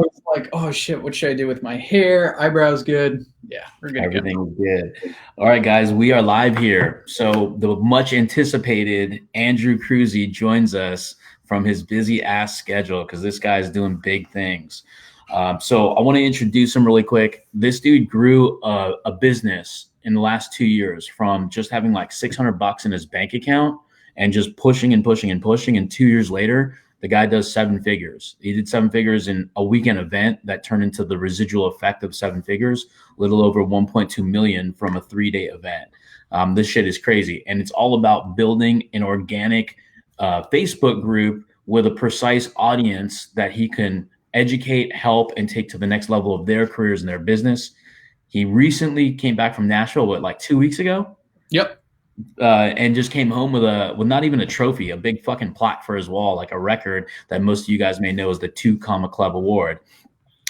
was like, oh shit, what should I do with my hair? Eyebrows good. Yeah, we're good to go. Everything good. All right, guys, we are live here. So the much anticipated Andrew Kroeze joins us from his busy ass schedule because this guy's doing big things. So I want to introduce him really quick. This dude grew a business in the last 2 years from just having like $600 in his bank account and just pushing and pushing and pushing. And 2 years later, the guy does seven figures. He did seven figures in a weekend event that turned into the residual effect of seven figures, little over 1.2 million from a 3-day event. This shit is crazy. And it's all about building an organic Facebook group with a precise audience that he can educate, help, and take to the next level of their careers and their business. He recently came back from Nashville, like 2 weeks ago? Yep. And just came home with not even a trophy, a big fucking plaque for his wall, like a record that most of you guys may know is the 2 Comma Club Award.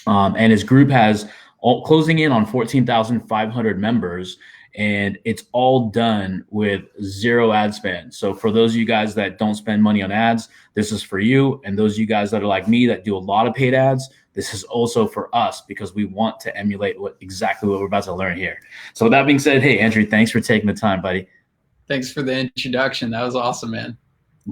And his group has closing in on 14,500 members, and it's all done with zero ad spend. So for those of you guys that don't spend money on ads, this is for you. And those of you guys that are like me that do a lot of paid ads, this is also for us because we want to emulate exactly what we're about to learn here. So with that being said, hey, Andrew, thanks for taking the time, buddy. Thanks for the introduction. That was awesome, man.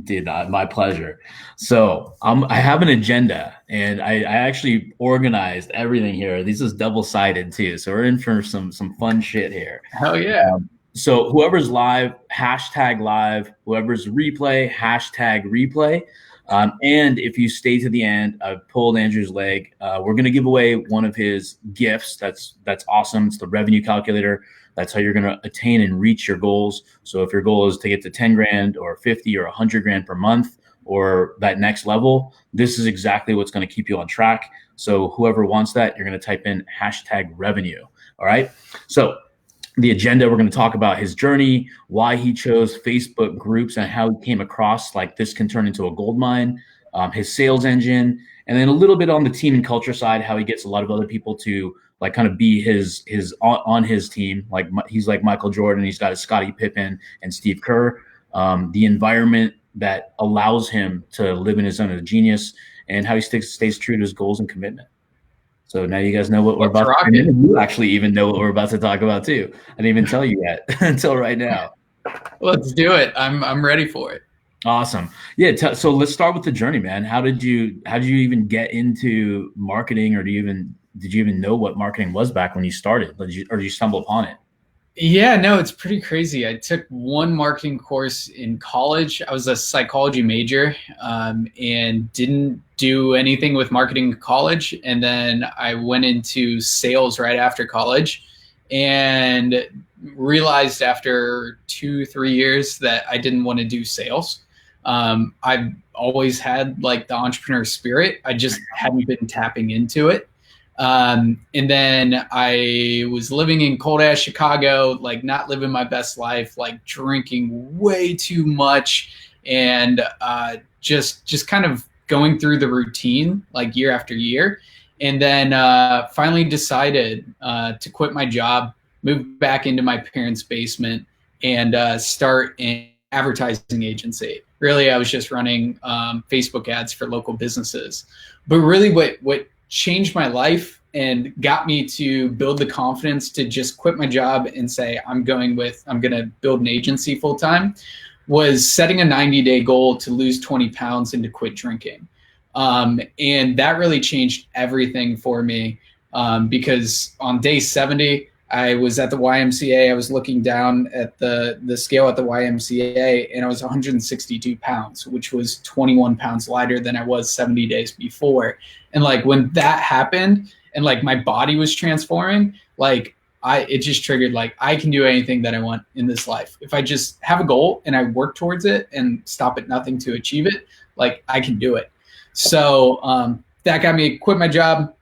Dude, my pleasure. So I have an agenda, and I actually organized everything here. This is double-sided too, so we're in for some fun shit here. Hell yeah. So whoever's live, hashtag live. Whoever's replay, hashtag replay. And if you stay to the end, I've pulled Andrew's leg. We're going to give away one of his gifts. That's awesome. It's the revenue calculator. That's how you're going to attain and reach your goals. So if your goal is to get to 10 grand or 50 or 100 grand per month or that next level, this is exactly what's going to keep you on track. So whoever wants that, you're going to type in hashtag revenue. All right. So the agenda, we're going to talk about his journey, why he chose Facebook groups and how he came across like this can turn into a gold mine, his sales engine, and then a little bit on the team and culture side, how he gets a lot of other people to like kind of be his on his team. Like he's like Michael Jordan. He's got his Scottie Pippen and Steve Kerr. The environment that allows him to live in his zone of genius, and how he stays true to his goals and commitment. So now you guys know what we're about to do. You actually even know what we're about to talk about too. I didn't even tell you yet until right now. Let's do it. I'm ready for it. Awesome. Yeah. So let's start with the journey, man. How did you even get into marketing, or did you even know what marketing was back when you started? Or did you stumble upon it? Yeah, no, it's pretty crazy. I took one marketing course in college. I was a psychology major and didn't do anything with marketing in college. And then I went into sales right after college and realized after 2-3 years that I didn't want to do sales. I've always had like the entrepreneur spirit. I just hadn't been tapping into it. And then I was living in cold ass Chicago, like not living my best life, like drinking way too much and just kind of going through the routine like year after year. And then finally decided to quit my job, move back into my parents' basement and start an advertising agency. Really, I was just running Facebook ads for local businesses. But really what changed my life and got me to build the confidence to just quit my job and say, I'm going to build an agency full time, was setting a 90-day goal to lose 20 pounds and to quit drinking. And that really changed everything for me because on day 70, I was at the YMCA. I was looking down at the scale at the YMCA and I was 162 pounds, which was 21 pounds lighter than I was 70 days before. And like when that happened and like my body was transforming, like it just triggered like I can do anything that I want in this life. If I just have a goal and I work towards it and stop at nothing to achieve it, like I can do it. So that got me to quit my job,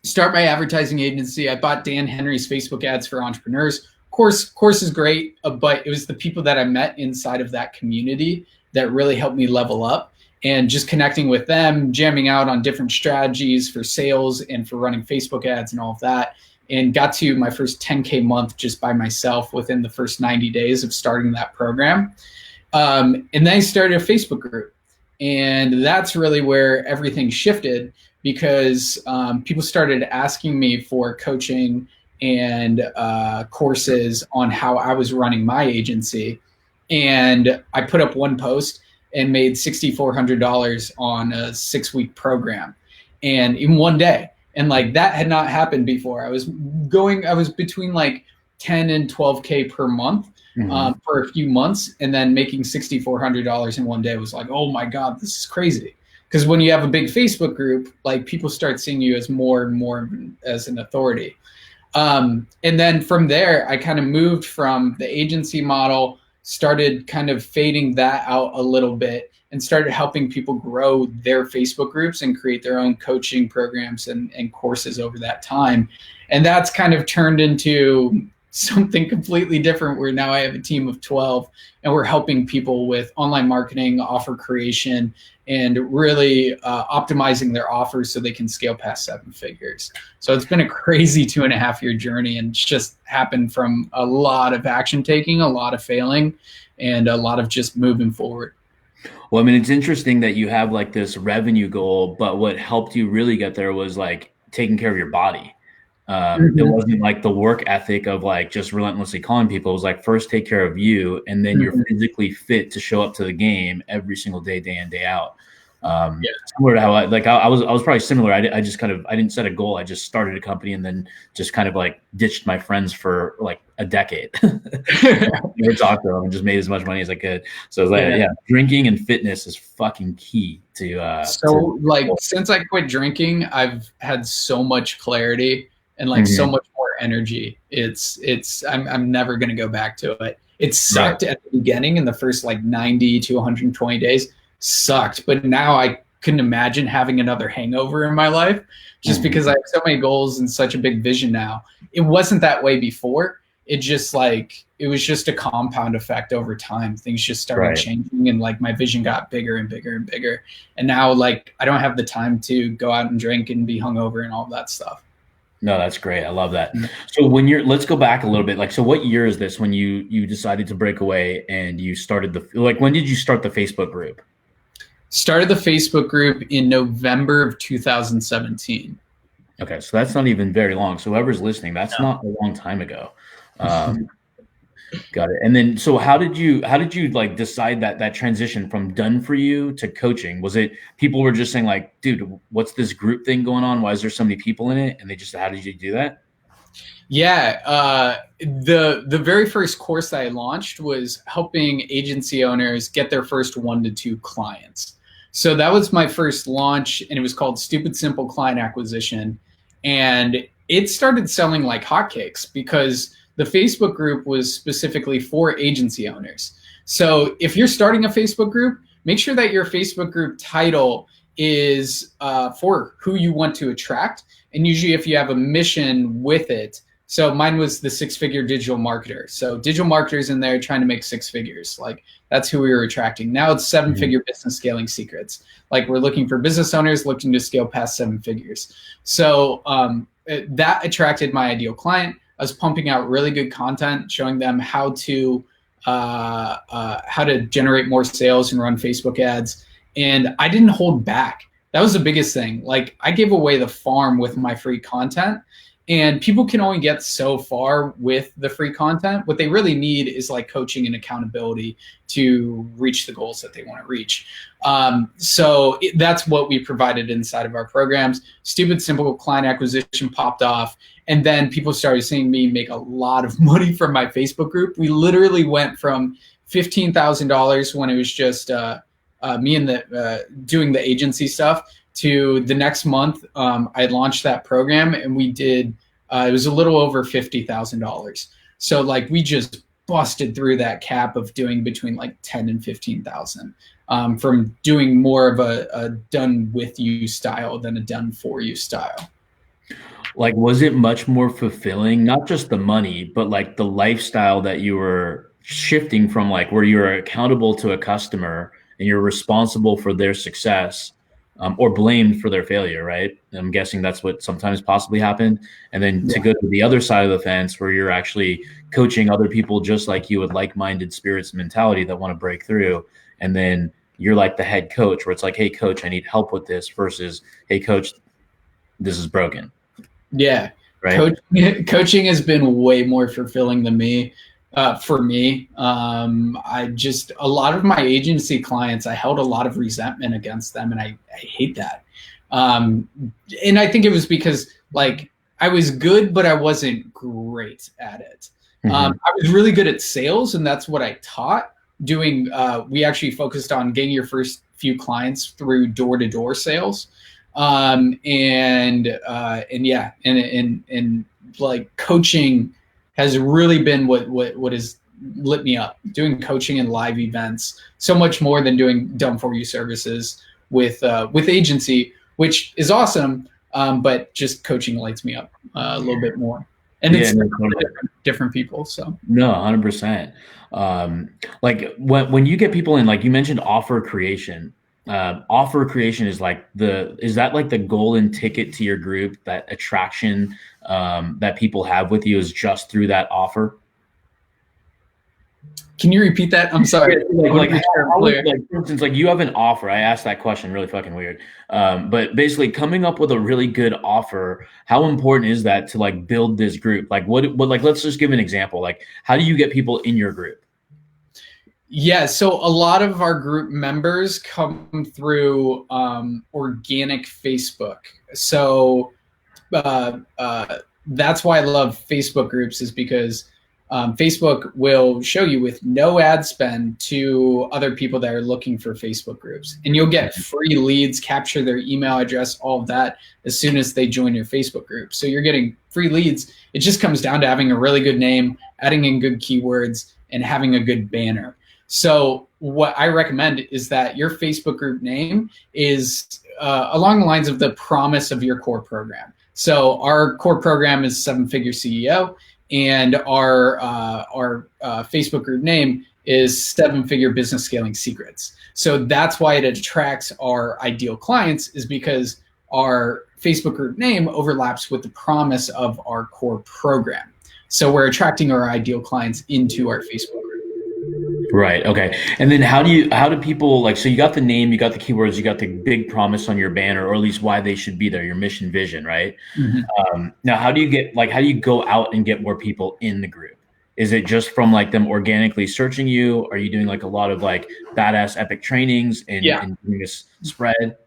start my advertising agency. I bought Dan Henry's Facebook ads for entrepreneurs. Course is great, but it was the people that I met inside of that community that really helped me level up, and just connecting with them, jamming out on different strategies for sales and for running Facebook ads and all of that, and got to my first 10K month just by myself within the first 90 days of starting that program. And then I started a Facebook group. And that's really where everything shifted because people started asking me for coaching and courses on how I was running my agency. And I put up one post and made $6,400 on a 6-week program, and in one day. And like that had not happened before. I was between like 10 and 12K per month for a few months, and then making $6,400 in one day was like, oh my God, this is crazy. Because when you have a big Facebook group, like people start seeing you as more and more as an authority. And then from there, I kind of moved from the agency model, started kind of fading that out a little bit, and started helping people grow their Facebook groups and create their own coaching programs and courses over that time. And that's kind of turned into something completely different, where now I have a team of 12 and we're helping people with online marketing, offer creation, and really optimizing their offers so they can scale past 7 figures. So it's been a crazy 2.5-year journey, and it's just happened from a lot of action taking, a lot of failing, and a lot of just moving forward. Well, I mean, it's interesting that you have like this revenue goal, but what helped you really get there was like taking care of your body. It wasn't like the work ethic of like just relentlessly calling people. It was like, first take care of you, and then you're physically fit to show up to the game every single day, day in, day out. Similar to how I was probably similar. I didn't set a goal. I just started a company and then just kind of like ditched my friends for like a decade. Never talked to them and just made as much money as I could. So it's like, drinking and fitness is fucking key to. Since I quit drinking, I've had so much clarity and like so much more energy. I'm never gonna go back to it. It sucked at the beginning in the first like 90 to 120 days. Sucked, but now I couldn't imagine having another hangover in my life, just because I have so many goals and such a big vision now. It wasn't that way before. It was just a compound effect over time. Things just started changing, and like my vision got bigger and bigger and bigger. And now like I don't have the time to go out and drink and be hungover and all that stuff. No, that's great. I love that. So let's go back a little bit. Like, so what year is this when you decided to break away and you started when did you start the Facebook group? Started the Facebook group in November of 2017. Okay, so that's not even very long. So whoever's listening, that's not a long time ago. Got it. And then, so how did you like decide that transition from done for you to coaching? Was it people were just saying like, dude, what's this group thing going on? Why is there so many people in it? And how did you do that? Yeah, the very first course that I launched was helping agency owners get their first 1 to 2 clients. So that was my first launch, and it was called Stupid Simple Client Acquisition. And it started selling like hotcakes because the Facebook group was specifically for agency owners. So if you're starting a Facebook group, make sure that your Facebook group title is for who you want to attract. And usually if you have a mission with it, so mine was the 6-figure digital marketer. So digital marketers in there trying to make 6 figures. Like that's who we were attracting. Now it's 7-figure business scaling secrets. Like we're looking for business owners looking to scale past 7 figures. So that attracted my ideal client. I was pumping out really good content, showing them how to generate more sales and run Facebook ads. And I didn't hold back. That was the biggest thing. Like I gave away the farm with my free content. And people can only get so far with the free content. What they really need is like coaching and accountability to reach the goals that they want to reach. That's what we provided inside of our programs. Stupid Simple Client Acquisition popped off. And then people started seeing me make a lot of money from my Facebook group. We literally went from $15,000 when it was just me and doing the agency stuff, to the next month, I launched that program and we did, it was a little over $50,000. So like we just busted through that cap of doing between like 10 and 15,000 from doing more of a done with you style than a done for you style. Like, was it much more fulfilling, not just the money, but like the lifestyle that you were shifting from, like where you're accountable to a customer and you're responsible for their success? Or blamed for their failure, right? I'm guessing that's what sometimes possibly happened. And then to go to the other side of the fence where you're actually coaching other people just like you with like-minded spirits and mentality that want to break through. And then you're like the head coach where it's like, hey, coach, I need help with this, versus, hey, coach, this is broken, Yeah. right? Coaching has been way more fulfilling than me. For me, a lot of my agency clients, I held a lot of resentment against them, and I hate that. Um, and I think it was because like I was good, but I wasn't great at it. Mm-hmm. I was really good at sales, and that's what I taught. We actually focused on getting your first few clients through door-to-door sales, and yeah, and like coaching has really been what has lit me up. Doing coaching and live events so much more than doing done for you services with agency, which is awesome. But just coaching lights me up a little bit more, and Yeah, it's no, totally. different people. So No, 100%. Like when you get people in, like you mentioned, offer creation is like is that like the golden ticket to your group, that attraction that people have with you is just through that offer? can you repeat that? I'm Yeah, sorry. I want like to make sure I'm clear. like for instance, like you have an offer. I asked that question, really fucking weird. But basically, coming up with a really good offer, how important is that to like build this group? Like what like let's just give an example. Like how do you get people in your group? Yeah, so a lot of our group members come through organic Facebook. So that's why I love Facebook groups, is because Facebook will show you with no ad spend to other people that are looking for Facebook groups. And you'll get free leads, capture their email address, all of that as soon as they join your Facebook group. So you're getting free leads. It just comes down to having a really good name, adding in good keywords, and having a good banner. So what I recommend is that your Facebook group name is along the lines of the promise of your core program. So our core program is 7-Figure CEO, and our Facebook group name is 7-Figure Business Scaling Secrets. So that's why it attracts our ideal clients, is because our Facebook group name overlaps with the promise of our core program. So we're attracting our ideal clients into our Facebook group. Right. Okay. And then how do people like, so you got the name, you got the keywords, you got the big promise on your banner, or at least why they should be there, your mission vision, right? Now, how do you go out and get more people in the group? Is it just from like them organically searching you? Are you doing like a lot of like badass epic trainings and doing this spread?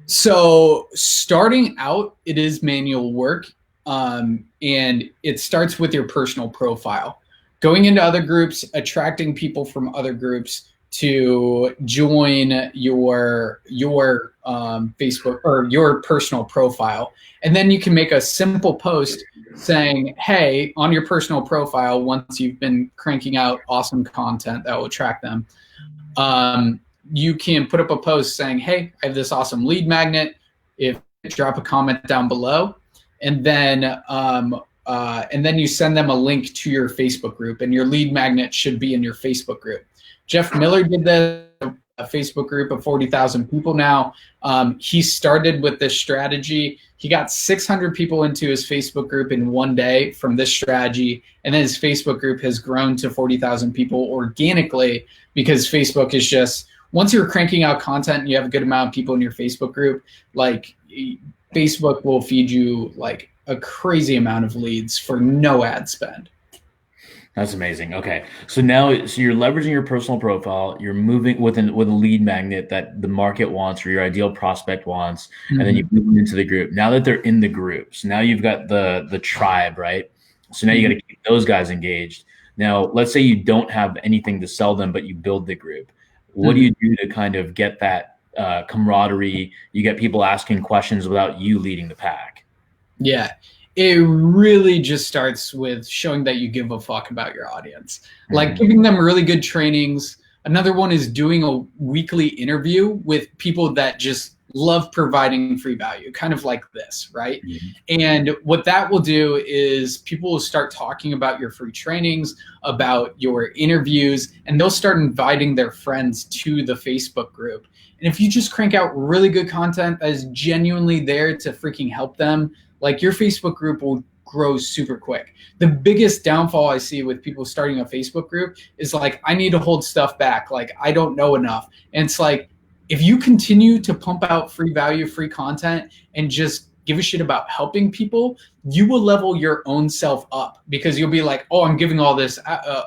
So starting out, it is manual work, and it starts with your personal profile. Going into other groups, attracting people from other groups to join your Facebook or your personal profile, and then you can make a simple post saying, "Hey," on your personal profile, once you've been cranking out awesome content that will attract them. You can put up a post saying, "Hey, I have this awesome lead magnet. If drop a comment down below," and then you send them a link to your Facebook group, and your lead magnet should be in your Facebook group. Jeff Miller did this, a Facebook group of 40,000 people now. He started with this strategy. He got 600 people into his Facebook group in one day from this strategy, and then his Facebook group has grown to 40,000 people organically, because Facebook is just, once you're cranking out content and you have a good amount of people in your Facebook group, like Facebook will feed you like a crazy amount of leads for no ad spend. That's amazing. Okay. So now, so you're leveraging your personal profile, you're moving with a lead magnet that the market wants or your ideal prospect wants, and then you move them into the group. Now that they're in the group, so now you've got the tribe, right? So now you got to keep those guys engaged. Now, let's say you don't have anything to sell them, but you build the group. What do you do to kind of get that camaraderie? You get people asking questions without you leading the pack. Yeah. It really just starts with showing that you give a fuck about your audience, like giving them really good trainings. Another one is doing a weekly interview with people that just love providing free value, kind of like this, right? And what that will do is people will start talking about your free trainings, about your interviews, and they'll start inviting their friends to the Facebook group. And if you just crank out really good content that is genuinely there to freaking help them, like your Facebook group will grow super quick. The biggest downfall I see with people starting a Facebook group is like, I need to hold stuff back. Like, I don't know enough. And it's like, if you continue to pump out free value, free content, and just give a shit about helping people, you will level your own self up because you'll be like, oh, I'm giving all this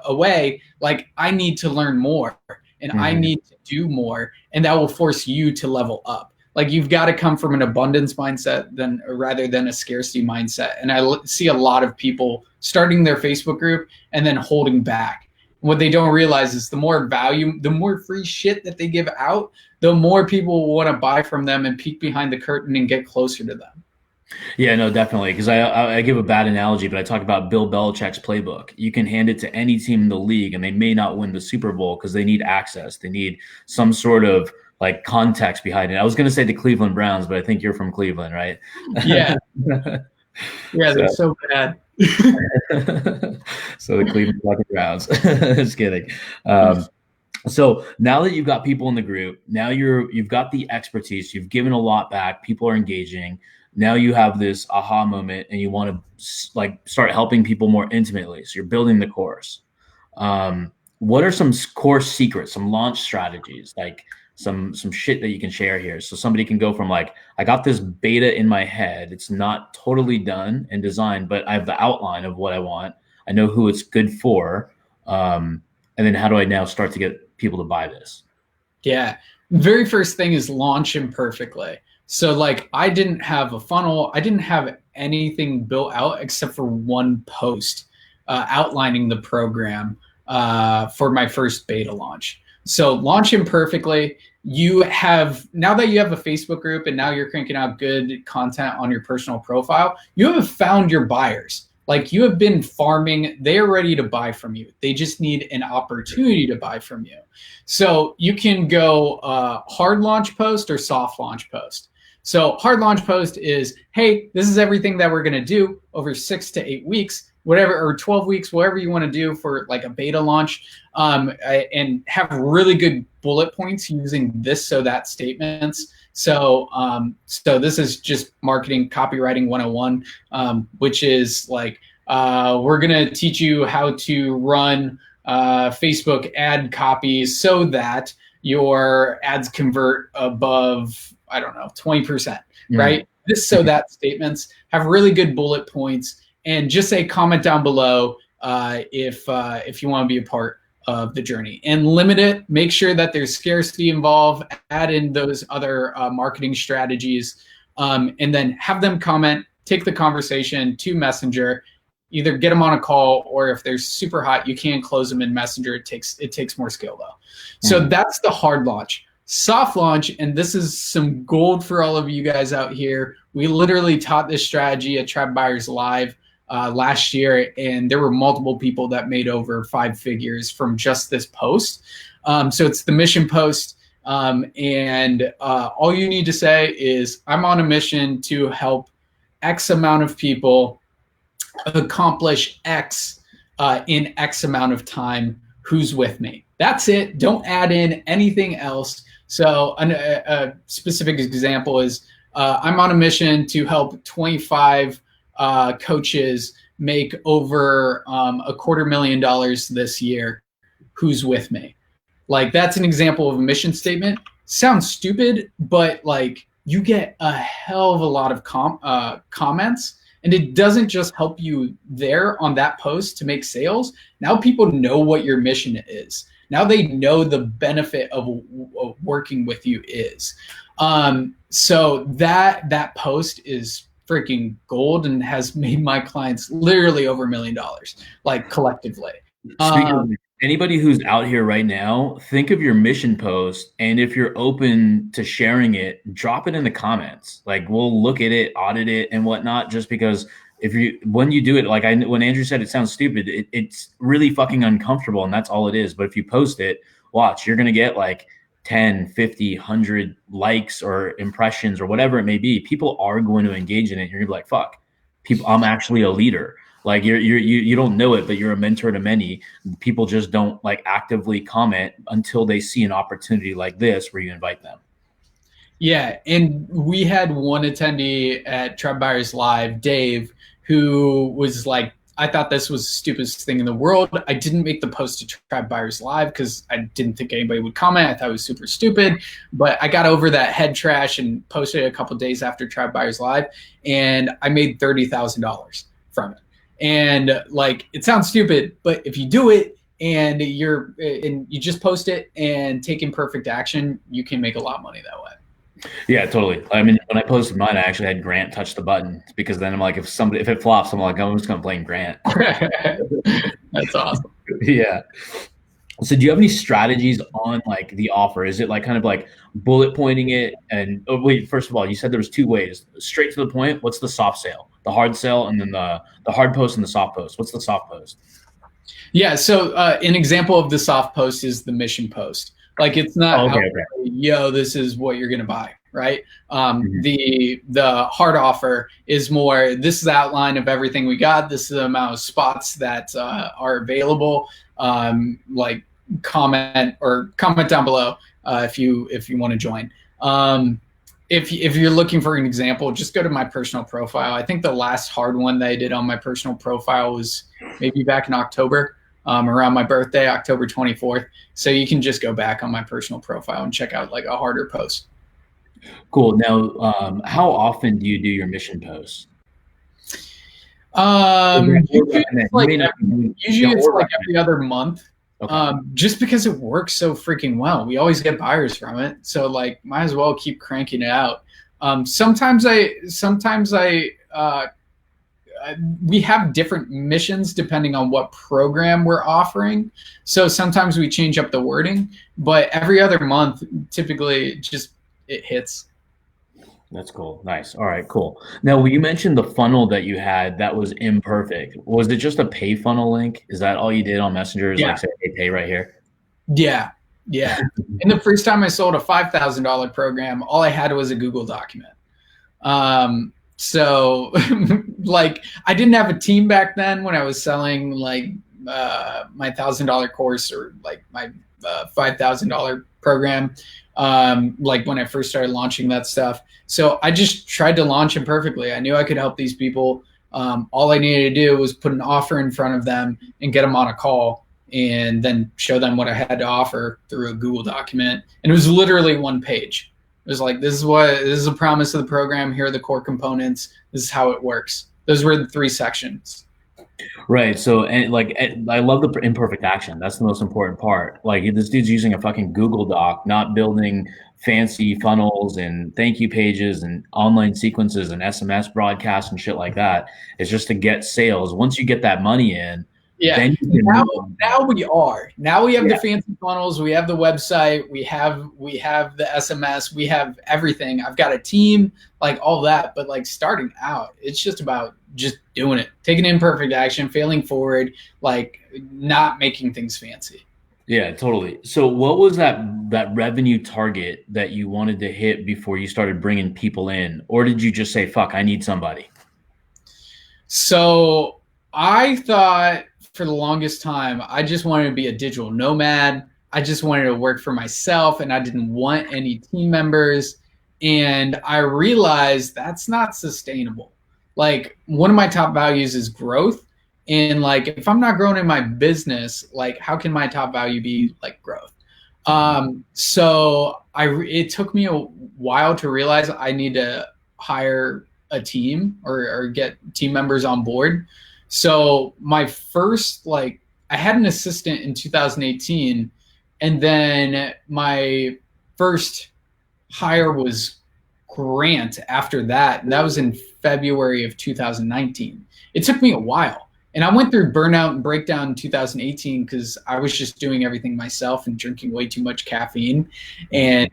away. Like, I need to learn more and I Mhm. need to do more. And that will force you to level up. Like, you've got to come from an abundance mindset rather than a scarcity mindset. And I see a lot of people starting their Facebook group and then holding back. What they don't realize is the more value, the more free shit that they give out, the more people will want to buy from them and peek behind the curtain and get closer to them. Yeah, no, definitely. Because I give a bad analogy, but I talk about Bill Belichick's playbook. You can hand it to any team in the league, and they may not win the Super Bowl because they need access. They need some sort of like context behind it. I was going to say the Cleveland Browns, but I think you're from Cleveland, right? Yeah. Yeah, So, they're so bad. so the Cleveland fucking Browns. Just kidding. So now that you've got people in the group, now you've got the expertise, you've given a lot back, people are engaging. Now you have this aha moment, and you want to like start helping people more intimately. So you're building the course. What are some course secrets, some launch strategies, like some shit that you can share here, so somebody can go from like, I got this beta in my head, it's not totally done and designed, but I have the outline of what I want. I know who it's good for. And then how do I now start to get people to buy this? Yeah. Very first thing is launch imperfectly. So, like, I didn't have a funnel, I didn't have anything built out except for one post outlining the program for my first beta launch. So, launch imperfectly. You have, now that you have a Facebook group and now you're cranking out good content on your personal profile, you have found your buyers. Like, you have been farming, they are ready to buy from you. They just need an opportunity to buy from you. So you can go hard launch post or soft launch post. So hard launch post is, hey, this is everything that we're going to do over 6 to 8 weeks, whatever, or 12 weeks, whatever you want to do for like a beta launch, and have really good bullet points using this, so that statements. So this is just marketing copywriting 101, which is like, we're going to teach you how to run Facebook ad copies so that your ads convert above, I don't know, 20%, right? This, so that statements have really good bullet points, and just say comment down below if you want to be a part of the journey, and limit it. Make sure that there's scarcity involved. Add in those other marketing strategies, and then have them comment. Take the conversation to Messenger. Either get them on a call, or if they're super hot, you can close them in Messenger. It takes more skill though. So that's the hard launch. Soft launch, and this is some gold for all of you guys out here. We literally taught this strategy at Tribe Buyers Live last year, and there were multiple people that made over 5 figures from just this post. So it's the mission post, and all you need to say is, I'm on a mission to help X amount of people accomplish X in X amount of time. Who's with me? That's it. Don't add in anything else. So a specific example is, I'm on a mission to help 25 coaches make over $250,000 this year. Who's with me? Like, that's an example of a mission statement. Sounds stupid, but like, you get a hell of a lot of comments. And it doesn't just help you there on that post to make sales. Now people know what your mission is. Now they know the benefit of working with you is. So that post is freaking gold and has made my clients literally over $1 million, like, collectively. Speaking of anybody who's out here right now, think of your mission post, and if you're open to sharing it, drop it in the comments. Like, we'll look at it, audit it, and whatnot. Just because when you do it, like when Andrew said, it sounds stupid. It's really fucking uncomfortable, and that's all it is. But if you post it, watch, you're gonna get like 10, 50, 100 likes or impressions or whatever it may be. People are going to engage in it. You're gonna be like, fuck, people, I'm actually a leader. Like, you don't know it, but you're a mentor to many. People just don't like actively comment until they see an opportunity like this where you invite them. Yeah, and we had one attendee at Tribe Buyers Live, Dave, who was like, I thought this was the stupidest thing in the world. I didn't make the post to Tribe Buyers Live because I didn't think anybody would comment. I thought it was super stupid. But I got over that head trash and posted it a couple days after Tribe Buyers Live, and I made $30,000 from it. And like, it sounds stupid, but if you do it and you just post it and take imperfect action, you can make a lot of money that way. Yeah, totally. I mean, when I posted mine, I actually had Grant touch the button because then I'm like, if it flops, I'm like, I'm just gonna blame Grant. That's awesome. Yeah. So do you have any strategies on like the offer? Is it like kind of like bullet pointing it? And oh, wait, first of all, you said there was two ways: straight to the point. What's the soft sale, the hard sell, and then the hard post and the soft post? What's the soft post? Yeah. So an example of the soft post is the mission post. Like, it's not, Okay. yo, this is what you're gonna buy, right? The hard offer is more, this is the outline of everything we got. This is the amount of spots that are available. Like, comment down below if you want to join. If you're looking for an example, just go to my personal profile. I think the last hard one that I did on my personal profile was maybe back in October. Around my birthday, October 24th. So you can just go back on my personal profile and check out like a harder post. Cool. Now, how often do you do your mission posts? Usually it's like every other month. Okay. Just because it works so freaking well. We always get buyers from it. So like, might as well keep cranking it out. Sometimes we have different missions depending on what program we're offering. So sometimes we change up the wording, but every other month, typically it hits. That's cool. Nice. All right, cool. Now, you mentioned the funnel that you had that was imperfect. Was it just a pay funnel link? Is that all you did on Messenger? Is like say, hey, pay right here? Yeah. Yeah. And the first time I sold a $5,000 program, all I had was a Google document. So like, I didn't have a team back then when I was selling like my $1,000 course or like my $5,000 program. Like when I first started launching that stuff. So I just tried to launch it perfectly. I knew I could help these people. All I needed to do was put an offer in front of them and get them on a call and then show them what I had to offer through a Google document. And it was literally one page. It was like, this is a promise of the program. Here are the core components. This is how it works. Those were the 3 sections. Right. So, and like, I love the imperfect action. That's the most important part. Like, this dude's using a fucking Google Doc, not building fancy funnels and thank you pages and online sequences and SMS broadcasts and shit like that. It's just to get sales. Once you get that money in, yeah. Now we have the fancy funnels. We have the website. We have the SMS. We have everything. I've got a team, like all that. But like, starting out, it's just about just doing it, taking imperfect action, failing forward, like not making things fancy. Yeah, totally. So what was that revenue target that you wanted to hit before you started bringing people in? Or did you just say, fuck, I need somebody? So I thought for the longest time, I just wanted to be a digital nomad. I just wanted to work for myself and I didn't want any team members. And I realized that's not sustainable. Like, one of my top values is growth. And like, if I'm not growing in my business, like, how can my top value be like growth? So it took me a while to realize I need to hire a team or get team members on board. So my first, like, I had an assistant in 2018, and then my first hire was Grant after that. And that was in February of 2019. It took me a while. And I went through burnout and breakdown in 2018 because I was just doing everything myself and drinking way too much caffeine, and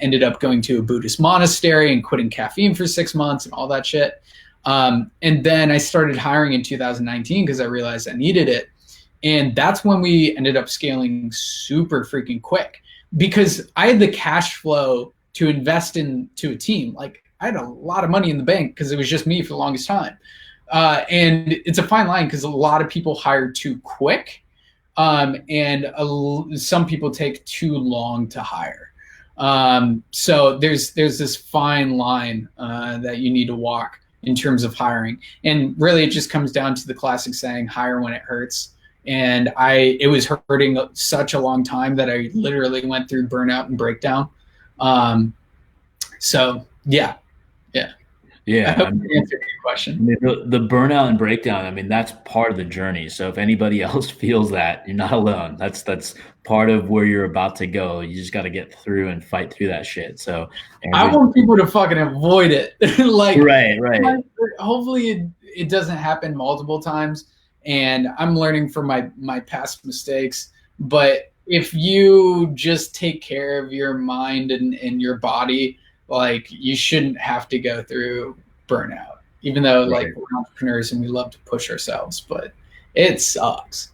ended up going to a Buddhist monastery and quitting caffeine for 6 months and all that shit. And then I started hiring in 2019 because I realized I needed it. And that's when we ended up scaling super freaking quick because I had the cash flow to invest into a team. Like, I had a lot of money in the bank because it was just me for the longest time. And it's a fine line because a lot of people hire too quick, and some people take too long to hire. So there's this fine line that you need to walk in terms of hiring. And really, it just comes down to the classic saying, hire when it hurts. And it was hurting such a long time that I literally went through burnout and breakdown. So yeah. I Yeah, hope I answered your question. I mean, the burnout and breakdown, I mean, that's part of the journey. So if anybody else feels that, you're not alone. That's part of where you're about to go. You just got to get through and fight through that shit. So I want people to fucking avoid it. Like, right. hopefully it doesn't happen multiple times, and I'm learning from my past mistakes. But if you just take care of your mind and your body, like, you shouldn't have to go through burnout, even though like we're entrepreneurs and we love to push ourselves, but it sucks.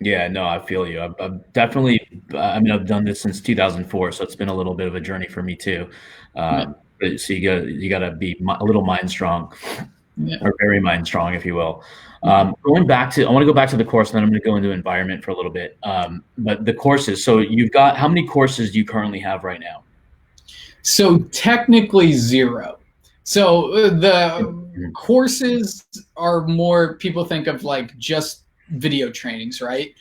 Yeah, no, I feel you. I've definitely, I mean, I've done this since 2004, so it's been a little bit of a journey for me too. Yeah. So you gotta be a little mind strong, Yeah. or very mind strong, if you will. Going back to, I want to go back to the course, and then I'm going to go into environment for a little bit. But the courses. So you've got, how many courses do you currently have right now? So technically 0. So the courses are more, people think of like just video trainings, right?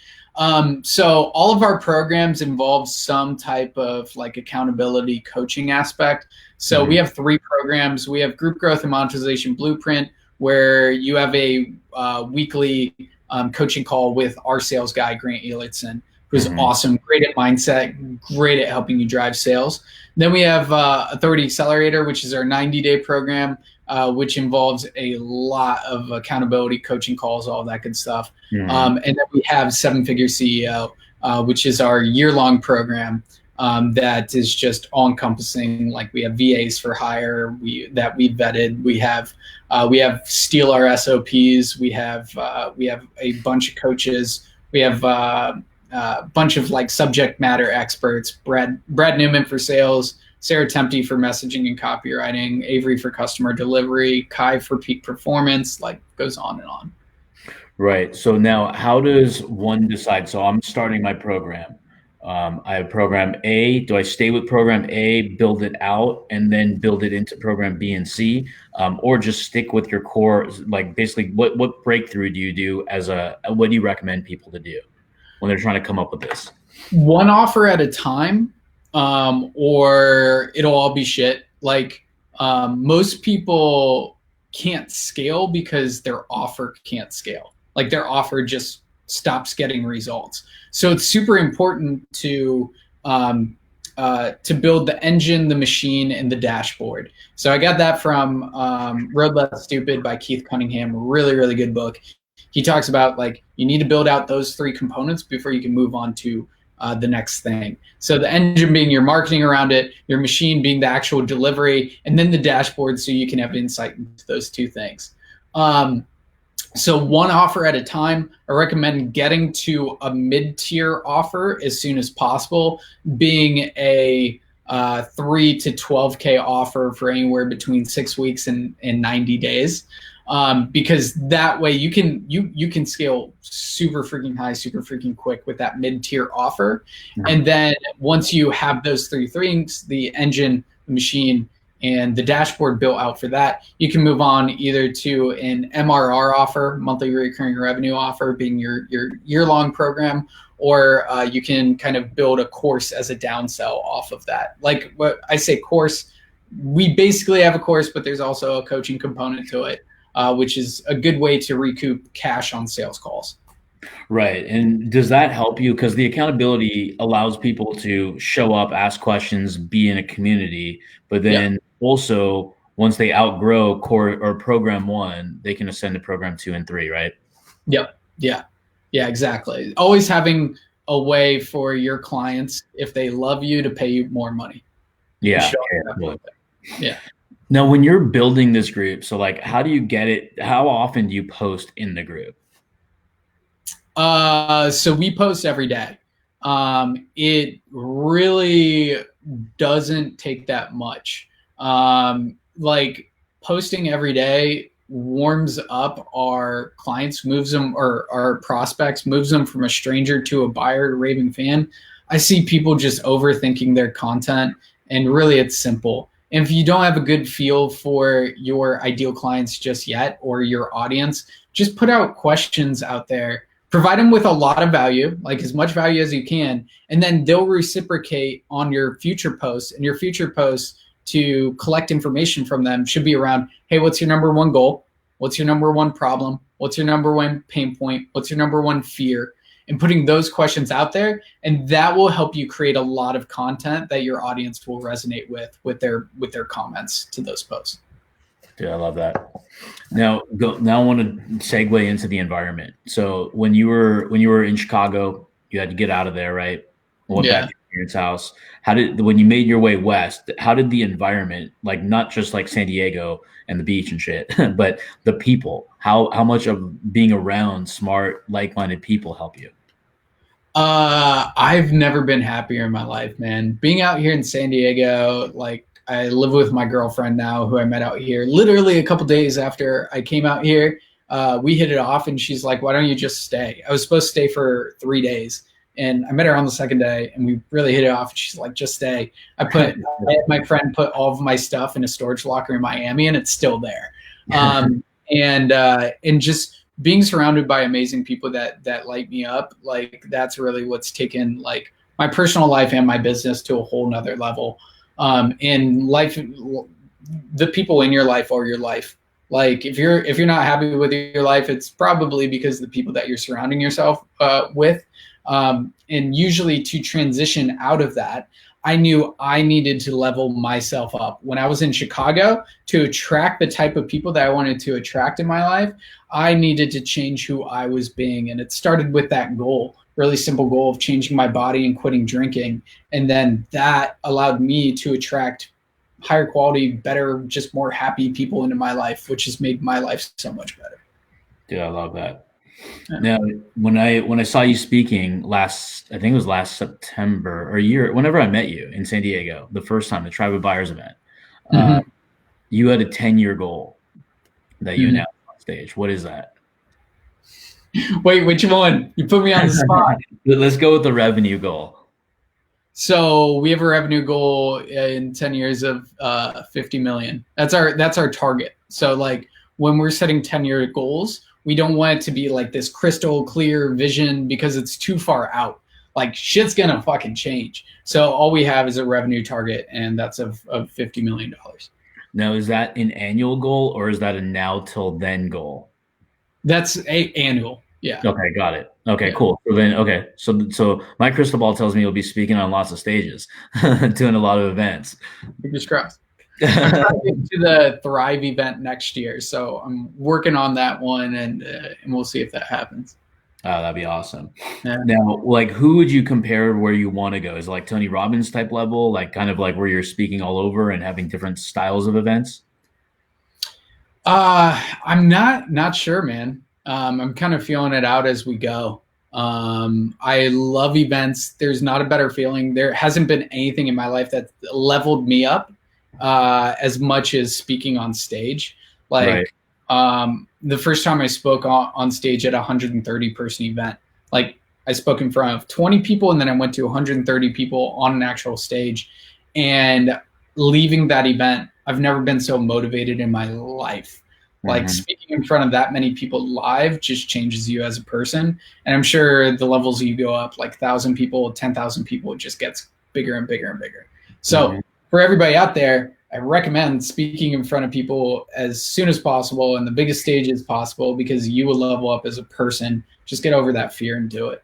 So all of our programs involve some type of like accountability coaching aspect. So we have 3 programs. We have Group Growth and Monetization Blueprint, where you have a weekly coaching call with our sales guy, Grant Elitson, who's awesome, great at mindset, great at helping you drive sales. Then we have Authority Accelerator, which is our 90-day program, which involves a lot of accountability coaching calls, all that good stuff. And then we have 7-Figure CEO, which is our year-long program that is just all-encompassing. Like, we have VAs for hire that we vetted. We have Steal Our SOPs. We have a bunch of coaches. We have a bunch of like subject matter experts: Brad Newman for sales, Sarah Tempty for messaging and copywriting, Avery for customer delivery, Kai for peak performance, like, goes on and on. Right. So now, how does one decide? So I'm starting my program. I have program A. Do I stay with program A, build it out, and then build it into program B and C, or just stick with your core? Like, basically, what breakthrough do you do what do you recommend people to do when they're trying to come up with this? One offer at a time, or it'll all be shit. Like, most people can't scale because their offer can't scale. Like, their offer just stops getting results. So it's super important to build the engine, the machine, and the dashboard. So I got that from Road Less Stupid by Keith Cunningham. Really, really good book. He talks about, like, you need to build out those 3 components before you can move on to the next thing. So the engine being your marketing around it, your machine being the actual delivery, and then the dashboard so you can have insight into those 2 things. So one offer at a time. I recommend getting to a mid-tier offer as soon as possible, being a 3 to 12K offer for anywhere between 6 weeks and 90 days. Because that way you can scale super freaking high, super freaking quick with that mid-tier offer. And then once you have those 3 things, the engine, the machine, and the dashboard built out for that, you can move on either to an MRR offer, monthly recurring revenue offer, being your year-long program, or you can kind of build a course as a downsell off of that. Like, what I say course, we basically have a course, but there's also a coaching component to it, which is a good way to recoup cash on sales calls. Right. And does that help you? Because the accountability allows people to show up, ask questions, be in a community, but then also once they outgrow core or program 1, they can ascend to program 2 and 3, right? Yep. Yeah, exactly. Always having a way for your clients, if they love you, to pay you more money. Yeah. Now, when you're building this group, so like, how do you get it? How often do you post in the group? So we post every day. It really doesn't take that much. Like, posting every day warms up our clients, moves them, or our prospects, moves them from a stranger to a buyer to raving fan. I see people just overthinking their content, and really it's simple. And if you don't have a good feel for your ideal clients just yet, or your audience, just put out questions out there. Provide them with a lot of value, like as much value as you can, and then they'll reciprocate on your future posts. And your future posts to collect information from them should be around, hey, what's your number one goal? What's your number one problem? What's your number one pain point? What's your number one fear? And putting those questions out there, and that will help you create a lot of content that your audience will resonate with their comments to those posts. Dude, I love that. Now I want to segue into the environment. So when you were in Chicago, you had to get out of there, right? Went back to your parents' house. When you made your way west, how did the environment, like not just like San Diego and the beach and shit, but the people, how much of being around smart, like-minded people help you? I've never been happier in my life, man. Being out here in San Diego, like I live with my girlfriend now, who I met out here literally a couple days after I came out here. We hit it off, and she's like, "Why don't you just stay?" I was supposed to stay for 3 days, and I met her on the second day, and we really hit it off. And she's like, "Just stay." I had my friend put all of my stuff in a storage locker in Miami, and it's still there. And just being surrounded by amazing people that light me up, like that's really what's taken like my personal life and my business to a whole nother level. In life, the people in your life are your life. Like if you're not happy with your life, it's probably because of the people that you're surrounding yourself with. And usually to transition out of that, I knew I needed to level myself up. When I was in Chicago, to attract the type of people that I wanted to attract in my life, I needed to change who I was being. And it started with that goal, really simple goal of changing my body and quitting drinking. And then that allowed me to attract higher quality, better, just more happy people into my life, which has made my life so much better. Dude, I love that. Now, when I saw you speaking I think it was last September whenever I met you in San Diego, the first time, the Tribe of Buyers event, you had a 10-year goal that you announced on stage. What is that? Wait, which one? You put me on the spot. Let's go with the revenue goal. So we have a revenue goal in 10 years of 50 million. That's our target. So like when we're setting 10-year goals, we don't want it to be like this crystal clear vision because it's too far out. Like shit's gonna fucking change. So all we have is a revenue target, and that's of $50 million. Now, is that an annual goal or is that a now till then goal? That's annual. Yeah. Okay, got it. Okay, cool. So then, so my crystal ball tells me you'll be speaking on lots of stages, doing a lot of events. Fingers crossed. I'm trying to get to the Thrive event next year, so I'm working on that one, and we'll see if that happens. Oh, that'd be awesome. Yeah. Now, like, who would you compare where you want to go? Is it like Tony Robbins type level, like kind of like where you're speaking all over and having different styles of events? I'm not sure, man. I'm kind of feeling it out as we go. I love events. There's not a better feeling. There hasn't been anything in my life that leveled me up as much as speaking on stage. Like the first time I spoke on stage at a 130 person event, like I spoke in front of 20 people, and then I went to 130 people on an actual stage. And leaving that event, I've never been so motivated in my life. Like speaking in front of that many people live just changes you as a person. And I'm sure the levels you go up, like 1,000 people, 10,000 people, it just gets bigger and bigger and bigger. So for everybody out there, I recommend speaking in front of people as soon as possible and the biggest stages possible, because you will level up as a person. Just get over that fear and do it.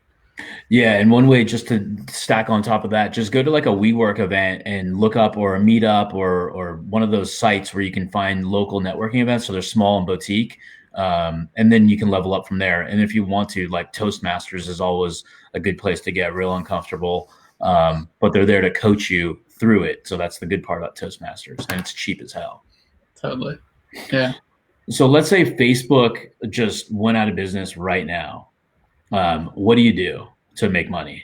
Yeah, and one way, just to stack on top of that, just go to like a WeWork event and look up, or a meetup, or one of those sites where you can find local networking events. So they're small and boutique, and then you can level up from there. And if you want to, like Toastmasters is always a good place to get real uncomfortable, but they're there to coach you through it. So that's the good part about Toastmasters, and it's cheap as hell. Totally. Yeah. So let's say Facebook just went out of business right now. What do you do to make money?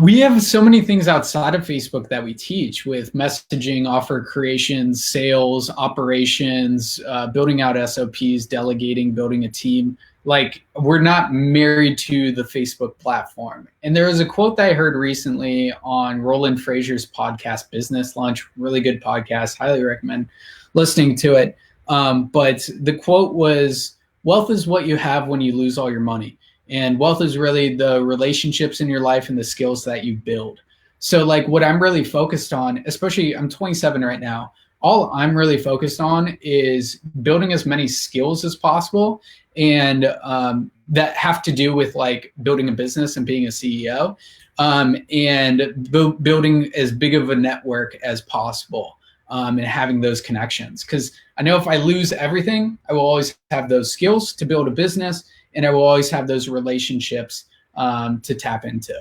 We have so many things outside of Facebook that we teach, with messaging, offer creations, sales, operations, building out SOPs, delegating, building a team. like we're not married to the Facebook platform. And there was a quote that I heard recently on Roland Fraser's podcast, Business Lunch, really good podcast, highly recommend listening to it. But the quote was, wealth is what you have when you lose all your money. And wealth is really the relationships in your life and the skills that you build. So like what I'm really focused on, especially I'm 27 right now, all I'm really focused on is building as many skills as possible, and that have to do with like building a business and being a CEO, and building as big of a network as possible, and having those connections. Because I know if I lose everything, I will always have those skills to build a business, and I will always have those relationships to tap into.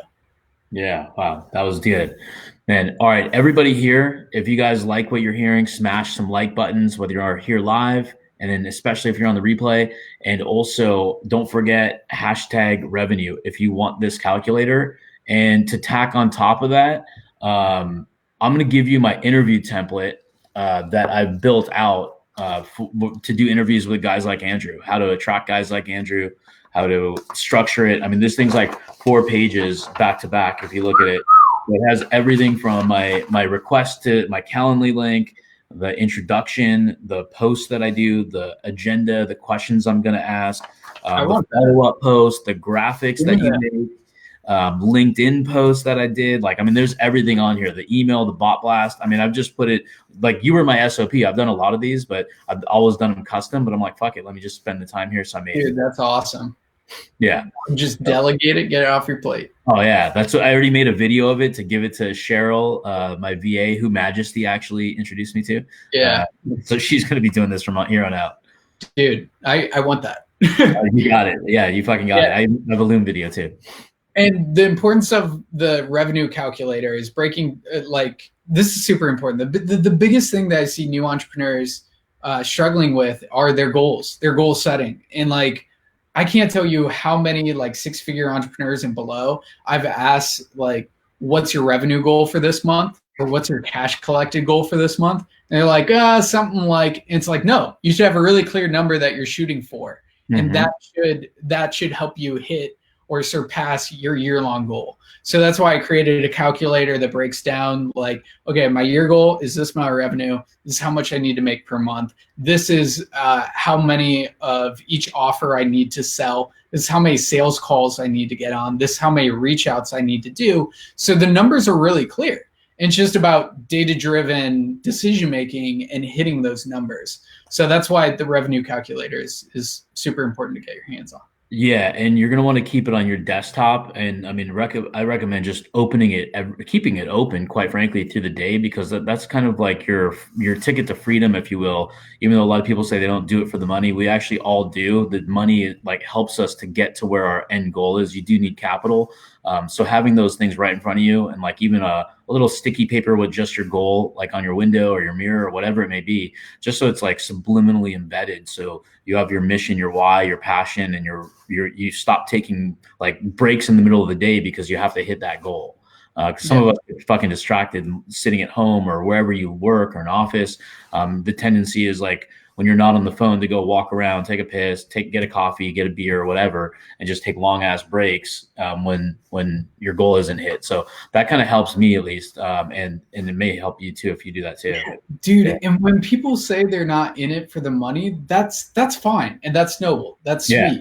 Yeah, wow, that was good. Man, all right, everybody here, if you guys like what you're hearing, smash some like buttons, whether you're here live, and then especially if you're on the replay. And also, don't forget hashtag revenue if you want this calculator. And to tack on top of that, I'm going to give you my interview template that I've built out to do interviews with guys like Andrew, how to attract guys like Andrew, how to structure it. I mean, this thing's like 4 pages back to back. If you look at it, it has everything from my request to my Calendly link, the introduction, the post that I do, the agenda, the questions I'm going to ask, the follow-up post, the graphics that you made, LinkedIn posts that I did. Like, I mean, there's everything on here, the email, the bot blast. I mean, I've just put it like you were my SOP. I've done a lot of these, but I've always done them custom, but I'm like, fuck it. Let me just spend the time here. So I made Dude, that's awesome. Yeah. Just delegate it, get it off your plate. Oh yeah. That's what I already made a video of it to give it to Cheryl, my VA, who Majesty actually introduced me to. Yeah. So she's going to be doing this from here on out. Dude, I want that. You got it. Yeah, you fucking got it. I have a Loom video too. And the importance of the revenue calculator is breaking, like, this is super important. The biggest thing that I see new entrepreneurs struggling with are their goals, their goal setting. And like, I can't tell you how many like 6-figure entrepreneurs and below I've asked, like, what's your revenue goal for this month? Or what's your cash collected goal for this month? And they're like, something like, it's like, no, you should have a really clear number that you're shooting for. Mm-hmm. And that should help you hit or surpass your year-long goal. So that's why I created a calculator that breaks down like, okay, my year goal is this amount of revenue. This is how much I need to make per month. This is how many of each offer I need to sell. This is how many sales calls I need to get on. This is how many reach outs I need to do. So the numbers are really clear. And it's just about data-driven decision-making and hitting those numbers. So that's why the revenue calculator is super important to get your hands on. Yeah, and you're going to want to keep it on your desktop. And I mean, I recommend just opening it, keeping it open, quite frankly, through the day, because that's kind of like your ticket to freedom, if you will. Even though a lot of people say they don't do it for the money, we actually all do. The money like helps us to get to where our end goal is. You do need capital. So having those things right in front of you, and like even a little sticky paper with just your goal, like on your window or your mirror or whatever it may be, just so it's like subliminally embedded. So you have your mission, your why, your passion, and you stop taking like breaks in the middle of the day because you have to hit that goal. Some of us get fucking distracted sitting at home or wherever you work or an office. The tendency is like, when you're not on the phone, to go walk around, take a piss, get a coffee, get a beer or whatever, and just take long ass breaks when your goal isn't hit. So that kind of helps me at least, and it may help you too if you do that too. Dude, yeah. And when people say they're not in it for the money, that's fine and that's noble, that's sweet. Yeah.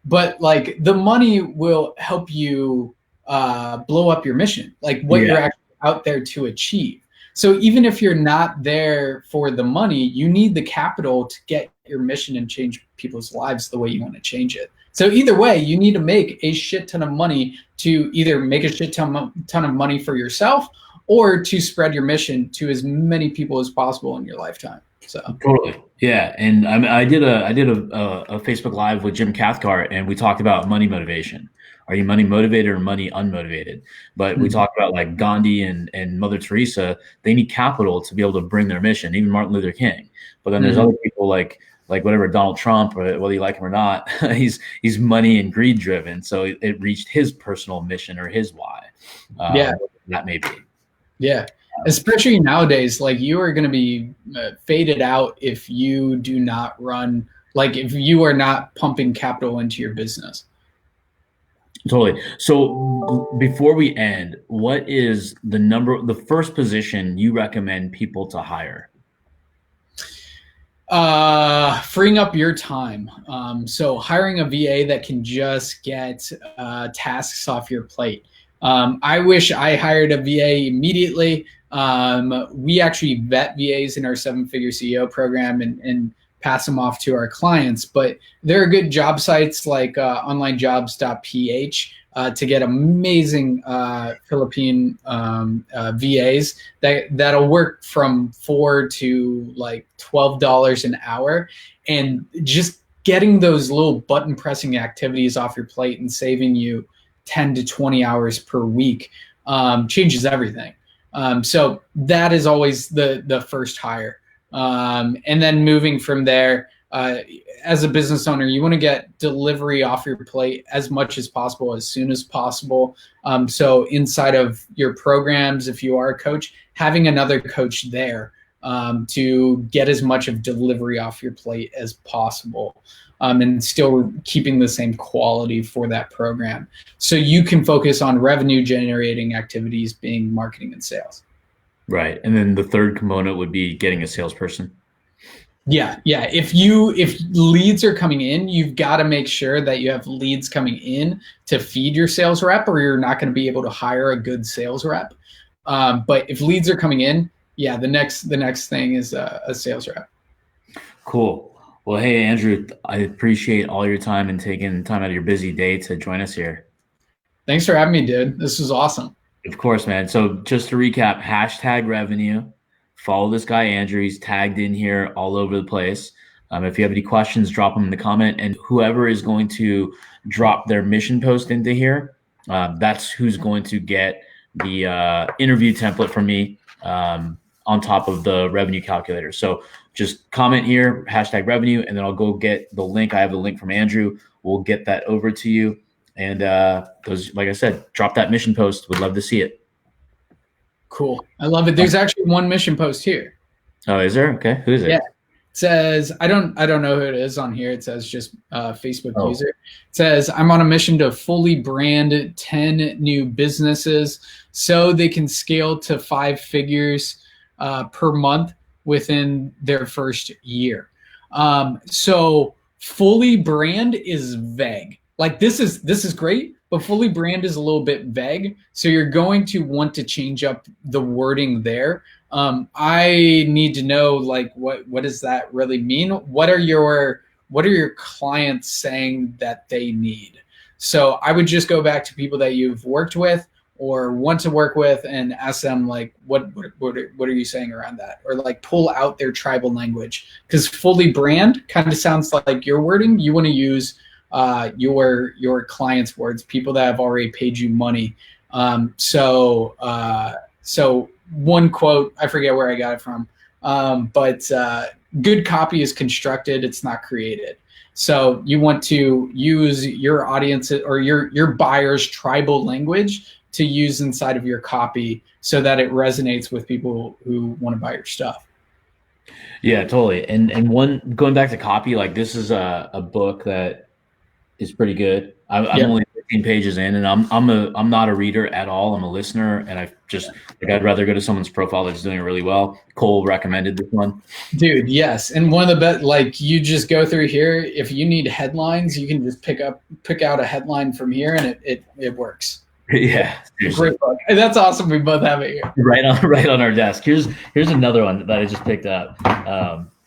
But like the money will help you blow up your mission, like what you're actually out there to achieve. So even if you're not there for the money, you need the capital to get your mission and change people's lives the way you want to change it. So either way, you need to make a shit ton of money to either make a shit ton of money for yourself or to spread your mission to as many people as possible in your lifetime. So totally. Yeah. And I did a Facebook Live with Jim Cathcart, and we talked about money motivation. Are you money motivated or money unmotivated? But we talked about like Gandhi and Mother Teresa. They need capital to be able to bring their mission, even Martin Luther King. But then there's other people like whatever, Donald Trump, or whether you like him or not, he's money and greed driven. So it reached his personal mission or his why. That may be. Yeah. Especially nowadays, like you are going to be faded out if you do not run like if you are not pumping capital into your business. Totally. So before we end, what is the first position you recommend people to hire? Freeing up your time. So hiring a VA that can just get tasks off your plate. I wish I hired a VA immediately. We actually vet VAs in our seven-figure CEO program and pass them off to our clients. But there are good job sites like onlinejobs.ph to get amazing Philippine VAs that'll work from $4 to like $12 an hour, and just getting those little button pressing activities off your plate and saving you 10 to 20 hours per week changes everything. So that is always the first hire. And then moving from there, as a business owner, you want to get delivery off your plate as much as possible, as soon as possible. So inside of your programs, if you are a coach, having another coach there to get as much of delivery off your plate as possible. And still keeping the same quality for that program. So you can focus on revenue generating activities being marketing and sales. Right. And then the third component would be getting a salesperson. Yeah. If leads are coming in, you've got to make sure that you have leads coming in to feed your sales rep, or you're not going to be able to hire a good sales rep. But if leads are coming in, yeah, the next thing is a sales rep. Cool. Well, hey, Andrew, I appreciate all your time and taking time out of your busy day to join us here. Thanks for having me, dude. This was awesome. Of course, man. So just to recap, #revenue. Follow this guy, Andrew. He's tagged in here all over the place. If you have any questions, drop them in the comment. And whoever is going to drop their mission post into here, that's who's going to get the interview template from me on top of the revenue calculator. So just comment here, #revenue, and then I'll go get the link. I have the link from Andrew. We'll get that over to you. And those, like I said, drop that mission post. Would love to see it. Cool. I love it. There's actually one mission post here. Oh, is there? Okay. Who is it? Yeah. It says, I don't know who it is on here. It says just Facebook user. It says, I'm on a mission to fully brand 10 new businesses so they can scale to 5 figures per month within their first year. So fully brand is vague. Like this is great, but fully brand is a little bit vague. So you're going to want to change up the wording there. I need to know, like, what does that really mean? What are your clients saying that they need? So I would just go back to people that you've worked with or want to work with and ask them, like, what are you saying around that? Or like pull out their tribal language, because fully brand kind of sounds like your wording. You want to use your clients' words, people that have already paid you money. So one quote, I forget where I got it from, but good copy is constructed, it's not created. So you want to use your audience or your buyer's tribal language to use inside of your copy so that it resonates with people who want to buy your stuff. Yeah, totally. And one, going back to copy, like this is a book that is pretty good. I'm only 15 pages in, and I'm not a reader at all. I'm a listener, and I'd rather go to someone's profile that's doing it really well. Cole recommended this one. Dude, yes. And one of the best, like, you just go through here. If you need headlines, you can just pick out a headline from here, and it works. Yeah, great book. That's awesome. We both have it here, right on our desk. Here's another one that I just picked up.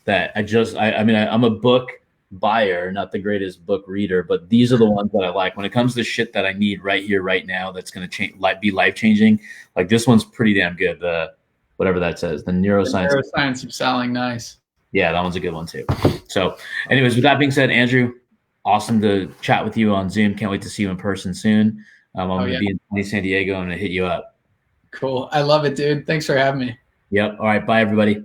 That I'm a book buyer, not the greatest book reader, but these are the ones that I like when it comes to shit that I need right here, right now. That's going to be life changing. Like this one's pretty damn good. The whatever that says, the neuroscience of selling. Nice. Yeah, that one's a good one too. So, anyways, with that being said, Andrew, awesome to chat with you on Zoom. Can't wait to see you in person soon. I'm going to be in San Diego. I'm going to hit you up. Cool. I love it, dude. Thanks for having me. Yep. All right. Bye, everybody.